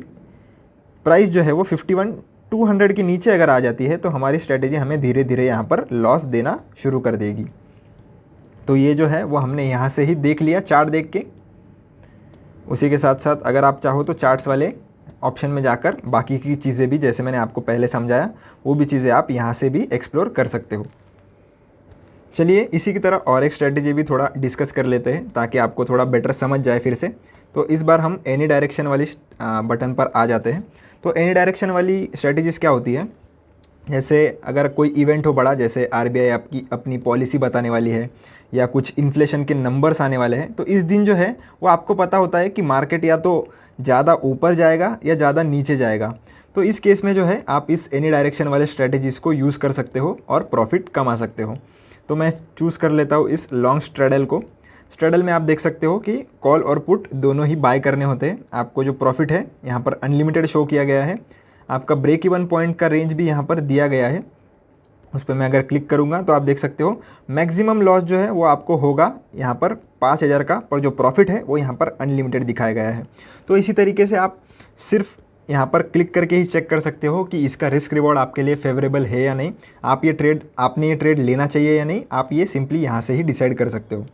प्राइस जो है वो 51,200 के नीचे अगर आ जाती है तो हमारी स्ट्रेटेजी हमें धीरे धीरे यहाँ पर लॉस देना शुरू कर देगी। तो ये जो है वो हमने यहाँ से ही देख लिया चार्ट देख के। उसी के साथ साथ अगर आप चाहो तो चार्ट्स वाले ऑप्शन में जाकर बाकी की चीज़ें भी, जैसे मैंने आपको पहले समझाया, वो भी चीज़ें आप यहाँ से भी एक्सप्लोर कर सकते हो। चलिए इसी की तरह और एक स्ट्रेटेजी भी थोड़ा डिस्कस कर लेते हैं ताकि आपको थोड़ा बेटर समझ जाए फिर से। तो इस बार हम एनी डायरेक्शन वाली बटन पर आ जाते हैं। तो एनी डायरेक्शन वाली स्ट्रेटेजीज़ क्या होती है, जैसे अगर कोई इवेंट हो बड़ा, जैसे आरबीआई आपकी अपनी पॉलिसी बताने वाली है या कुछ इन्फ्लेशन के नंबर्स आने वाले हैं, तो इस दिन जो है वो आपको पता होता है कि मार्केट या तो ज़्यादा ऊपर जाएगा या ज़्यादा नीचे जाएगा। तो इस केस में जो है आप इस एनी डायरेक्शन वाले स्ट्रेटेजीज़ को यूज़ कर सकते हो और प्रॉफिट कमा सकते हो। तो मैं चूज़ कर लेता हूँ इस लॉन्ग स्ट्रैडल को। स्ट्रेडल में आप देख सकते हो कि कॉल और पुट दोनों ही बाय करने होते हैं। आपको जो प्रॉफिट है यहाँ पर अनलिमिटेड शो किया गया है। आपका ब्रेक इवन पॉइंट का रेंज भी यहाँ पर दिया गया है। उस पर मैं अगर क्लिक करूँगा तो आप देख सकते हो मैक्सिमम लॉस जो है वो आपको होगा यहाँ पर 5,000 का, पर जो प्रॉफिट है वो यहाँ पर अनलिमिटेड दिखाया गया है। तो इसी तरीके से आप सिर्फ यहाँ पर क्लिक करके ही चेक कर सकते हो कि इसका रिस्क रिवॉर्ड आपके लिए फेवरेबल है या नहीं, आपने ये ट्रेड लेना चाहिए या नहीं। आप ये सिंपली यहाँ से ही डिसाइड कर सकते हो।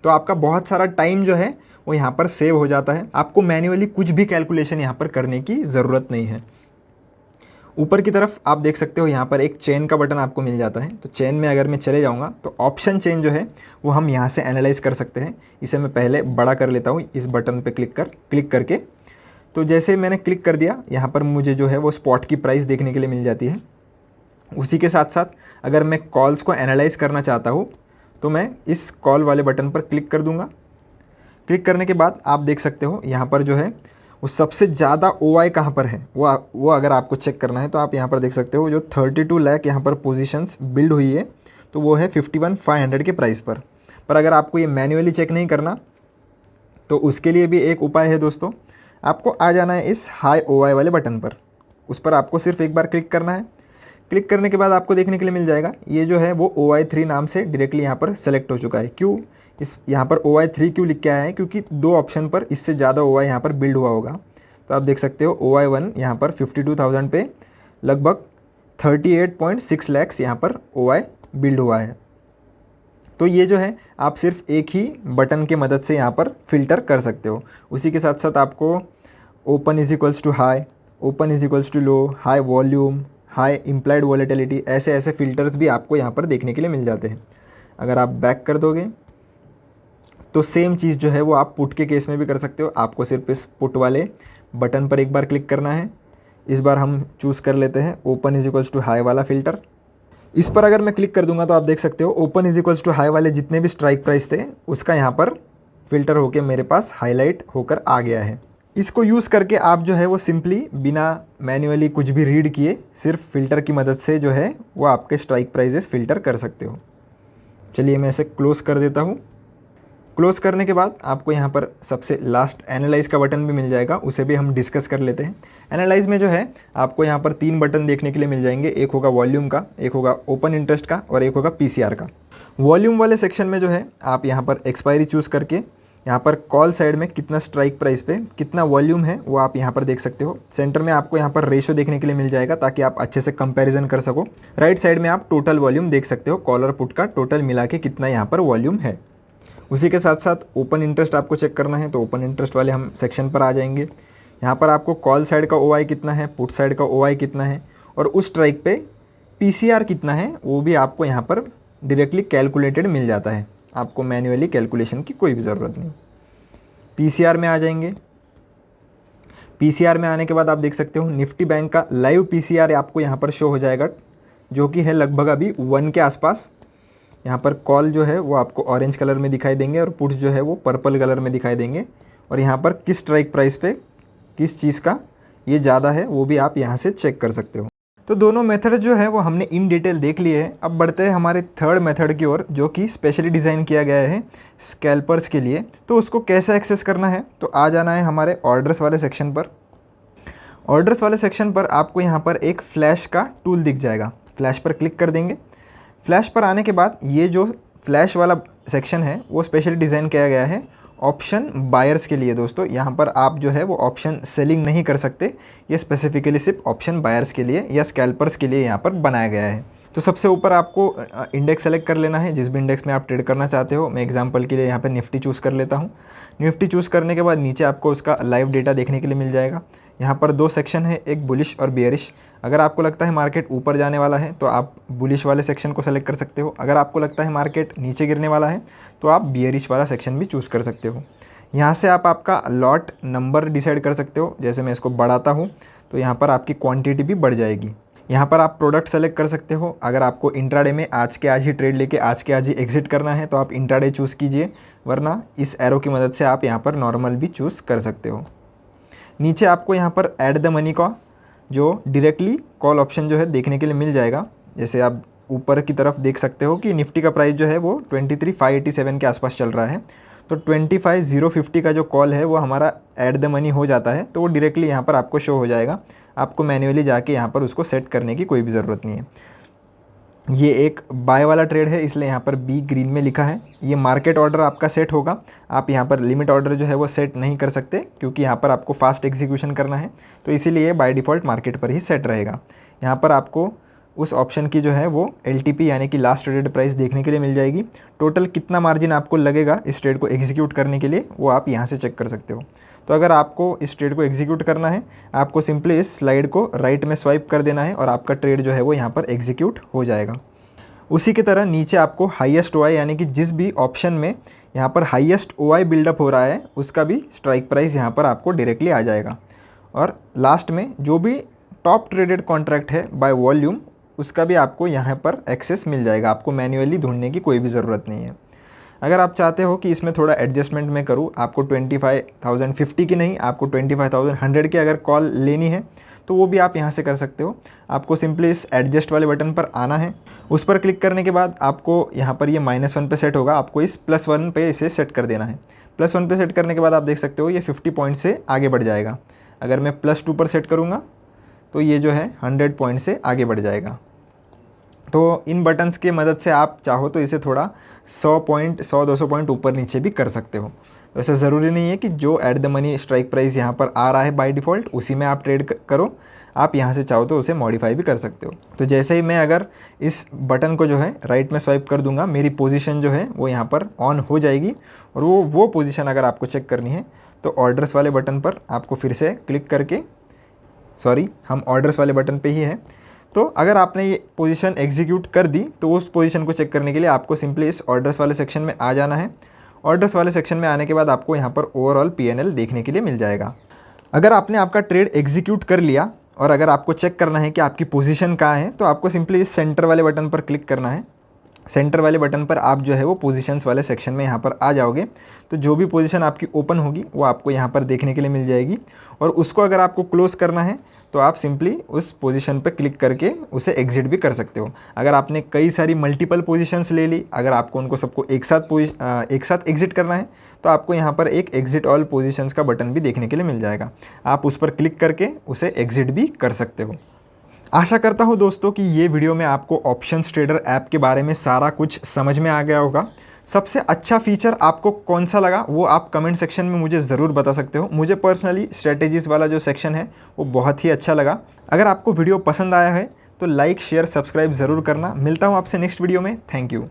तो आपका बहुत सारा टाइम जो है वो यहाँ पर सेव हो जाता है। आपको मैन्युअली कुछ भी कैलकुलेशन यहाँ पर करने की ज़रूरत नहीं है। ऊपर की तरफ आप देख सकते हो यहाँ पर एक चेन का बटन आपको मिल जाता है। तो चेन में अगर मैं चले जाऊँगा तो ऑप्शन चेन जो है वो हम यहाँ से एनालाइज कर सकते हैं। इसे मैं पहले बड़ा कर लेता हूँ इस बटन पे क्लिक करके। तो जैसे मैंने क्लिक कर दिया, यहाँ पर मुझे जो है वो स्पॉट की प्राइस देखने के लिए मिल जाती है। उसी के साथ साथ अगर मैं कॉल्स को एनालाइज करना चाहता हूँ तो मैं इस कॉल वाले बटन पर क्लिक कर दूँगा। क्लिक करने के बाद आप देख सकते हो यहाँ पर जो है वो सबसे ज़्यादा OI कहाँ पर है, वो अगर आपको चेक करना है तो आप यहाँ पर देख सकते हो जो 32 लाख यहाँ पर पोजीशंस बिल्ड हुई है तो वो है 51,500 के प्राइस पर अगर आपको ये मैन्युअली चेक नहीं करना तो उसके लिए भी एक उपाय है दोस्तों। आपको आ जाना है इस हाई OI वाले बटन पर। उस पर आपको सिर्फ एक बार क्लिक करना है। क्लिक करने के बाद आपको देखने के लिए मिल जाएगा ये जो है वो OI3 नाम से डायरेक्टली यहाँ पर सेलेक्ट हो चुका है। क्यों यहाँ पर OI3 क्यों लिख के आया है? क्योंकि 2 ऑप्शन पर इससे ज़्यादा OI यहाँ पर बिल्ड हुआ होगा। तो आप देख सकते हो OI1 यहाँ पर 52,000 पे लगभग 38.6 लाख यहाँ पर OI बिल्ड हुआ है। तो ये जो है आप सिर्फ एक ही बटन के मदद से यहाँ पर फ़िल्टर कर सकते हो। उसी के साथ साथ आपको open is equals to high, open is equals to low, high volume, high implied volatility, ऐसे फ़िल्टर्स भी आपको यहाँ पर देखने के लिए मिल जाते हैं। अगर आप बैक कर दोगे तो सेम चीज़ जो है वो आप पुट के केस में भी कर सकते हो। आपको सिर्फ इस पुट वाले बटन पर एक बार क्लिक करना है। इस बार हम चूज़ कर लेते हैं open is equals to high वाला फ़िल्टर। इस पर अगर मैं क्लिक कर दूंगा तो आप देख सकते हो open is equals to high वाले जितने भी स्ट्राइक प्राइस थे उसका यहाँ पर फ़िल्टर होकर मेरे पास हाईलाइट होकर आ गया है। इसको यूज़ करके आप जो है वो सिंपली बिना मैन्युअली कुछ भी रीड किए सिर्फ फ़िल्टर की मदद से जो है वो आपके स्ट्राइक प्राइजेस फ़िल्टर कर सकते हो। चलिए मैं इसे क्लोज़ कर देता हूँ। क्लोज़ करने के बाद आपको यहाँ पर सबसे लास्ट एनालाइज का बटन भी मिल जाएगा, उसे भी हम डिस्कस कर लेते हैं। एनालाइज में जो है आपको यहाँ पर 3 बटन देखने के लिए मिल जाएंगे। एक होगा वॉल्यूम का, एक होगा ओपन इंटरेस्ट का और एक होगा PCR का। वॉल्यूम वाले सेक्शन में जो है आप यहाँ पर एक्सपायरी चूज़ करके यहाँ पर कॉल साइड में कितना स्ट्राइक प्राइस पे कितना वॉल्यूम है वो आप यहाँ पर देख सकते हो। सेंटर में आपको यहाँ पर रेशो देखने के लिए मिल जाएगा ताकि आप अच्छे से कंपैरिजन कर सको। राइट साइड में आप टोटल वॉल्यूम देख सकते हो, कॉल और पुट का टोटल मिला के कितना यहाँ पर वॉल्यूम है। उसी के साथ साथ ओपन इंटरेस्ट आपको चेक करना है तो ओपन इंटरेस्ट वाले हम सेक्शन पर आ जाएंगे। यहाँ पर आपको कॉल साइड का OI कितना है, पुट साइड का OI कितना है और उस स्ट्राइक पे PCR कितना है वो भी आपको यहाँ पर डायरेक्टली कैलकुलेटेड मिल जाता है। आपको मैन्युअली कैलकुलेशन की कोई भी ज़रूरत नहीं। PCR में आ जाएंगे। PCR में आने के बाद आप देख सकते हो निफ्टी बैंक का लाइव PCR आपको यहाँ पर शो हो जाएगा जो कि है लगभग अभी 1 के आसपास। यहाँ पर कॉल जो है वो आपको ऑरेंज कलर में दिखाई देंगे और पुट्स जो है वो पर्पल कलर में दिखाई देंगे। और यहाँ पर किस स्ट्राइक प्राइस पे किस चीज़ का ये ज़्यादा है वो भी आप यहाँ से चेक कर सकते हो। तो दोनों मेथड जो है वो हमने इन डिटेल देख लिए हैं। अब बढ़ते हैं हमारे थर्ड मेथड की ओर जो कि स्पेशली डिज़ाइन किया गया है स्कैल्पर्स के लिए। तो उसको कैसे एक्सेस करना है, तो आ जाना है हमारे ऑर्डर्स वाले सेक्शन पर। ऑर्डर्स वाले सेक्शन पर आपको यहाँ पर एक फ्लैश का टूल दिख जाएगा। फ्लैश पर क्लिक कर देंगे। फ्लैश पर आने के बाद ये जो फ्लैश वाला सेक्शन है वो स्पेशली डिज़ाइन किया गया है ऑप्शन बायर्स के लिए। दोस्तों यहाँ पर आप जो है वो ऑप्शन सेलिंग नहीं कर सकते, ये स्पेसिफिकली सिर्फ ऑप्शन बायर्स के लिए या स्कैल्पर्स के लिए यहाँ पर बनाया गया है। तो सबसे ऊपर आपको इंडेक्स सेलेक्ट कर लेना है, जिस भी इंडेक्स में आप ट्रेड करना चाहते हो। मैं एग्जांपल के लिए यहाँ पर निफ्टी चूज़ कर लेता हूँ। निफ्टी चूज़ करने के बाद नीचे आपको उसका लाइव डेटा देखने के लिए मिल जाएगा। यहाँ पर 2 सेक्शन है, एक बुलिश और बियरिश। अगर आपको लगता है मार्केट ऊपर जाने वाला है तो आप बुलिश वाले सेक्शन को सेलेक्ट कर सकते हो। अगर आपको लगता है मार्केट नीचे गिरने वाला है तो आप बियरिश वाला सेक्शन भी चूज़ कर सकते हो। यहाँ से आप आपका लॉट नंबर डिसाइड कर सकते हो। जैसे मैं इसको बढ़ाता हूँ तो यहाँ पर आपकी क्वांटिटी भी बढ़ जाएगी। यहाँ पर आप प्रोडक्ट सेलेक्ट कर सकते हो। अगर आपको इंट्राडे में आज के आज ही ट्रेड लेके आज के आज ही एग्जिट करना है तो आप इंट्राडे चूज़ कीजिए, वरना इस एरो की मदद से आप यहाँ पर नॉर्मल भी चूज़ कर सकते हो। नीचे आपको यहाँ पर ऐड द मनी का जो डायरेक्टली कॉल ऑप्शन जो है देखने के लिए मिल जाएगा। जैसे आप ऊपर की तरफ देख सकते हो कि निफ्टी का प्राइस जो है वो 23,587 के आसपास चल रहा है। तो 25,050 का जो कॉल है वो हमारा ऐड द मनी हो जाता है, तो वो डायरेक्टली यहाँ पर आपको शो हो जाएगा। आपको मैन्युअली जाके यहाँ पर उसको सेट करने की कोई भी ज़रूरत नहीं है। ये एक बाय वाला ट्रेड है, इसलिए यहाँ पर बी ग्रीन में लिखा है। ये मार्केट ऑर्डर आपका सेट होगा। आप यहाँ पर लिमिट ऑर्डर जो है वो सेट नहीं कर सकते, क्योंकि यहाँ पर आपको फास्ट एग्जीक्यूशन करना है, तो इसीलिए बाय डिफ़ॉल्ट मार्केट पर ही सेट रहेगा। यहाँ पर आपको उस ऑप्शन की जो है वो LTP यानी कि लास्ट ट्रेडेड प्राइस देखने के लिए मिल जाएगी। टोटल कितना मार्जिन आपको लगेगा इस ट्रेड को एग्जीक्यूट करने के लिए, वो आप यहाँ से चेक कर सकते हो। तो अगर आपको इस ट्रेड को एग्जीक्यूट करना है, आपको सिंपली इस स्लाइड को राइट में स्वाइप कर देना है और आपका ट्रेड जो है वो यहाँ पर एग्जीक्यूट हो जाएगा। उसी की तरह नीचे आपको हाईएस्ट OI यानी कि जिस भी ऑप्शन में यहाँ पर हाईएस्ट OI बिल्डअप हो रहा है उसका भी स्ट्राइक प्राइस यहाँ पर आपको डायरेक्टली आ जाएगा। और लास्ट में जो भी टॉप ट्रेडेड कॉन्ट्रैक्ट है बाय वॉल्यूम, उसका भी आपको यहाँ पर एक्सेस मिल जाएगा। आपको मैन्युअली ढूंढने की कोई भी ज़रूरत नहीं है। अगर आप चाहते हो कि इसमें थोड़ा एडजस्टमेंट मैं करूँ, आपको 25,050 की नहीं, आपको 25,100 की अगर कॉल लेनी है, तो वो भी आप यहाँ से कर सकते हो। आपको सिंपली इस एडजस्ट वाले बटन पर आना है। उस पर क्लिक करने के बाद आपको यहाँ पर ये -1 पे सेट होगा, आपको इस +1 पे इसे सेट कर देना है। +1 पे सेट करने के बाद आप देख सकते हो ये 50 पॉइंट से आगे बढ़ जाएगा। अगर मैं +2 पर सेट करूँगा तो ये जो है 100 पॉइंट से आगे बढ़ जाएगा। तो इन बटन्स की मदद से आप चाहो तो इसे थोड़ा 100-200 पॉइंट ऊपर नीचे भी कर सकते हो। वैसे ज़रूरी नहीं है कि जो at the money strike price यहाँ पर आ रहा है बाय डिफ़ॉल्ट उसी में आप ट्रेड करो। आप यहाँ से चाहो तो उसे मॉडिफाई भी कर सकते हो। तो जैसे ही मैं अगर इस बटन को जो है राइट में स्वाइप कर दूंगा, मेरी पोजीशन जो है वो यहाँ पर ऑन हो जाएगी। और वो पोजीशन अगर आपको चेक करनी है तो ऑर्डर्स वाले बटन पर आपको फिर से क्लिक करके, हम ऑर्डर्स वाले बटन पे ही हैं, तो अगर आपने ये पोजीशन एग्जीक्यूट कर दी तो उस पोजीशन को चेक करने के लिए आपको सिंपली इस ऑर्डर्स वाले सेक्शन में आ जाना है। ऑर्डर्स वाले सेक्शन में आने के बाद आपको यहाँ पर ओवरऑल P&L देखने के लिए मिल जाएगा। अगर आपने आपका ट्रेड एग्जीक्यूट कर लिया और अगर आपको चेक करना है कि आपकी पोजीशन कहाँ है, तो आपको सिंपली इस सेंटर वाले बटन पर क्लिक करना है। सेंटर वाले बटन पर आप जो है वो पोजीशंस वाले सेक्शन में यहाँ पर आ जाओगे, तो जो भी पोजीशन आपकी ओपन होगी वो आपको यहाँ पर देखने के लिए मिल जाएगी। और उसको अगर आपको क्लोज़ करना है तो आप सिंपली उस पोजीशन पर क्लिक करके उसे एग्जिट भी कर सकते हो। अगर आपने कई सारी मल्टीपल पोजीशंस ले ली, अगर आपको उनको सबको एक साथ एग्जिट करना है, तो आपको यहाँ पर एक एग्जिट ऑल पोजीशंस का बटन भी देखने के लिए मिल जाएगा। आप उस पर क्लिक करके उसे एग्जिट भी कर सकते हो। आशा करता हूँ दोस्तों कि ये वीडियो में आपको ऑप्शंस ट्रेडर ऐप के बारे में सारा कुछ समझ में आ गया होगा। सबसे अच्छा फीचर आपको कौन सा लगा वो आप कमेंट सेक्शन में मुझे ज़रूर बता सकते हो। मुझे पर्सनली स्ट्रेटेजीज़ वाला जो सेक्शन है वो बहुत ही अच्छा लगा। अगर आपको वीडियो पसंद आया है तो लाइक शेयर सब्सक्राइब ज़रूर करना। मिलता हूँ आपसे नेक्स्ट वीडियो में। Thank you.